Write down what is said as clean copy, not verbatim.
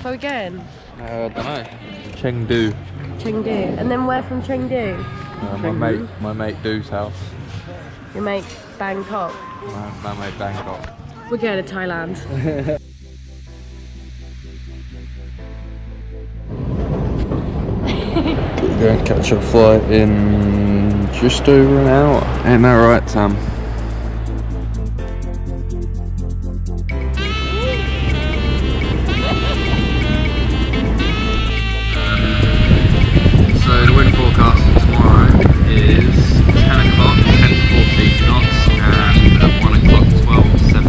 info again? I don't know. Chengdu. Chengdu. And then where from Chengdu? My mate Du's house. Your mate Bangkok. My mate Bangkok. We're going to Thailand. We're going to catch a flight in just over an hour. Ain't that right, Tam? So the wind forecast for tomorrow is 10 o'clock, 10 to 14 knots, and at 1 o'clock, 12 to 17.